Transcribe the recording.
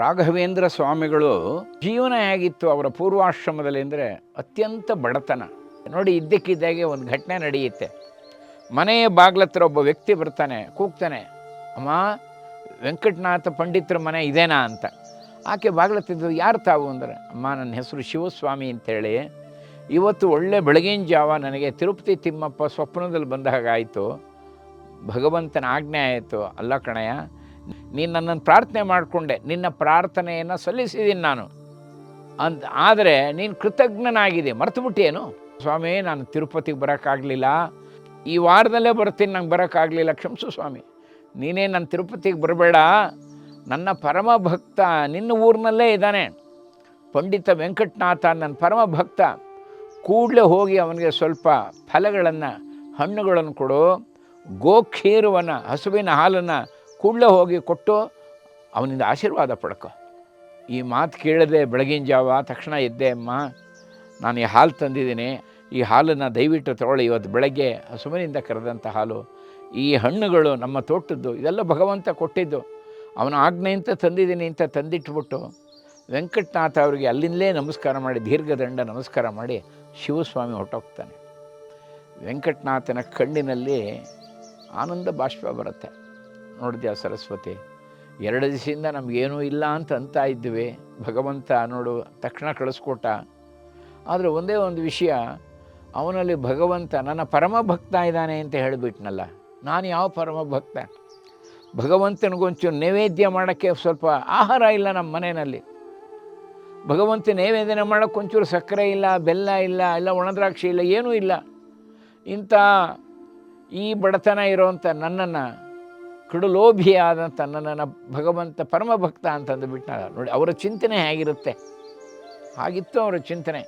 ರಾಘವೇಂದ್ರ ಸ್ವಾಮಿಗಳು ಜೀವನ ಹೇಗಿತ್ತು ಅವರ ಪೂರ್ವಾಶ್ರಮದಲ್ಲಿ ಅಂದರೆ ಅತ್ಯಂತ ಬಡತನ. ನೋಡಿ, ಇದ್ದಕ್ಕಿದ್ದಾಗೆ ಒಂದು ಘಟನೆ ನಡೆಯುತ್ತೆ. ಮನೆಯ ಬಾಗ್ಲತ್ರ ಒಬ್ಬ ವ್ಯಕ್ತಿ ಬರ್ತಾನೆ, ಕೂಗ್ತಾನೆ, ಅಮ್ಮ ವೆಂಕಟನಾಥ ಪಂಡಿತರ ಮನೆ ಇದೇನಾ ಅಂತ. ಆಕೆ ಬಾಗ್ಲತ್ತಿದ್ದು, ಯಾರು ತಾವು ಅಂದರೆ, ಅಮ್ಮ ನನ್ನ ಹೆಸರು ಶಿವಸ್ವಾಮಿ ಅಂತೇಳಿ, ಇವತ್ತು ಒಳ್ಳೆ ಬೆಳಗಿನ ಜಾವ ನನಗೆ ತಿರುಪತಿ ತಿಮ್ಮಪ್ಪ ಸ್ವಪ್ನದಲ್ಲಿ ಬಂದ ಹಾಗಾಯಿತು, ಭಗವಂತನ ಆಜ್ಞೆ ಆಯಿತು. ಅಲ್ಲ ಕಣಯ್ಯ, ನೀನು ನನ್ನನ್ನು ಪ್ರಾರ್ಥನೆ ಮಾಡಿಕೊಂಡೆ, ನಿನ್ನ ಪ್ರಾರ್ಥನೆಯನ್ನು ಸಲ್ಲಿಸಿದ್ದೀನಿ ನಾನು ಅಂತ. ಆದರೆ ನೀನು ಕೃತಜ್ಞನಾಗಿದೆ, ಮರ್ತುಬಿಟ್ಟೇನು? ಸ್ವಾಮಿ, ನಾನು ತಿರುಪತಿಗೆ ಬರೋಕ್ಕಾಗಲಿಲ್ಲ, ಈ ವಾರದಲ್ಲೇ ಬರ್ತೀನಿ, ನಂಗೆ ಬರೋಕ್ಕಾಗಲಿಲ್ಲ, ಕ್ಷಮಿಸು ಸ್ವಾಮಿ. ನೀನೇ ನನ್ನ ತಿರುಪತಿಗೆ ಬರಬೇಡ, ನನ್ನ ಪರಮ ಭಕ್ತ ನಿನ್ನ ಊರಿನಲ್ಲೇ ಇದ್ದಾನೆ, ಪಂಡಿತ ವೆಂಕಟನಾಥ ನನ್ನ ಪರಮ ಭಕ್ತ. ಕೂಡಲೇ ಹೋಗಿ ಅವನಿಗೆ ಸ್ವಲ್ಪ ಫಲಗಳನ್ನು, ಹಣ್ಣುಗಳನ್ನು ಕೊಡು, ಗೋಕ್ಷೀರವನ್ನು, ಹಸುವಿನ ಹಾಲನ್ನು ಕೂಡಲೇ ಹೋಗಿ ಕೊಟ್ಟು ಅವನಿಂದ ಆಶೀರ್ವಾದ ಪಡ್ಕೊ. ಈ ಮಾತು ಕೇಳದೆ ಬೆಳಗಿನ ಜಾವ ತಕ್ಷಣ ಎದ್ದೆ, ಅಮ್ಮ ನಾನು ಈ ಹಾಲು ತಂದಿದ್ದೀನಿ, ಈ ಹಾಲನ್ನು ದಯವಿಟ್ಟು ತಗೊಳ್ಳಿ, ಇವತ್ತು ಬೆಳಗ್ಗೆ ಹಸುವಿನಿಂದ ಕರೆದಂಥ ಹಾಲು, ಈ ಹಣ್ಣುಗಳು ನಮ್ಮ ತೋಟದ್ದು, ಇದೆಲ್ಲ ಭಗವಂತ ಕೊಟ್ಟಿದ್ದು, ಅವನ ಆಜ್ಞೆ ಅಂತ ತಂದಿದ್ದೀನಿ ಅಂತ ತಂದಿಟ್ಬಿಟ್ಟು ವೆಂಕಟನಾಥ ಅವರಿಗೆ ಅಲ್ಲಿಂದಲೇ ನಮಸ್ಕಾರ ಮಾಡಿ, ದೀರ್ಘದಂಡ ನಮಸ್ಕಾರ ಮಾಡಿ ಶಿವಸ್ವಾಮಿ ಹೊರಟೋಗ್ತಾನೆ. ವೆಂಕಟನಾಥನ ಕಣ್ಣಿನಲ್ಲಿ ಆನಂದ ಬಾಷ್ಪ ಬರುತ್ತೆ. ನೋಡಿದ್ಯಾ ಸರಸ್ವತಿ, 2 ದಿವಸದಿಂದ ನಮಗೇನೂ ಇಲ್ಲ ಅಂತ ಇದ್ವಿ, ಭಗವಂತ ನೋಡು ತಕ್ಷಣ ಕಳಿಸ್ಕೊಟ್ಟ. ಆದರೆ ಒಂದೇ ಒಂದು ವಿಷಯ, ಅವನಲ್ಲಿ ಭಗವಂತ ನನ್ನ ಪರಮ ಭಕ್ತ ಇದ್ದಾನೆ ಅಂತ ಹೇಳಿಬಿಟ್ನಲ್ಲ. ನಾನು ಯಾವ ಪರಮ ಭಕ್ತ? ಭಗವಂತನಿಗೊಂಚೂರು ನೈವೇದ್ಯ ಮಾಡೋಕ್ಕೆ ಸ್ವಲ್ಪ ಆಹಾರ ಇಲ್ಲ ನಮ್ಮ ಮನೆಯಲ್ಲಿ. ಭಗವಂತ ನೈವೇದ್ಯ ಮಾಡೋಕ್ಕೆ ಒಂಚೂರು ಸಕ್ಕರೆ ಇಲ್ಲ, ಬೆಲ್ಲ ಇಲ್ಲ, ಇಲ್ಲ ಒಣದ್ರಾಕ್ಷಿ ಇಲ್ಲ, ಏನೂ ಇಲ್ಲ. ಇಂಥ ಈ ಬಡತನ ಇರೋವಂಥ ನನ್ನನ್ನು, ಕಡುಲೋಭಿಯಾದಂಥ ನನ್ನನ್ನು ಭಗವಂತ ಪರಮ ಭಕ್ತ ಅಂತಂದು ಬಿಟ್ಟ. ನೋಡಿ ಅವರ ಚಿಂತನೆ ಹೇಗಿರುತ್ತೆ, ಹಾಗಿತ್ತು ಅವರ ಚಿಂತನೆ.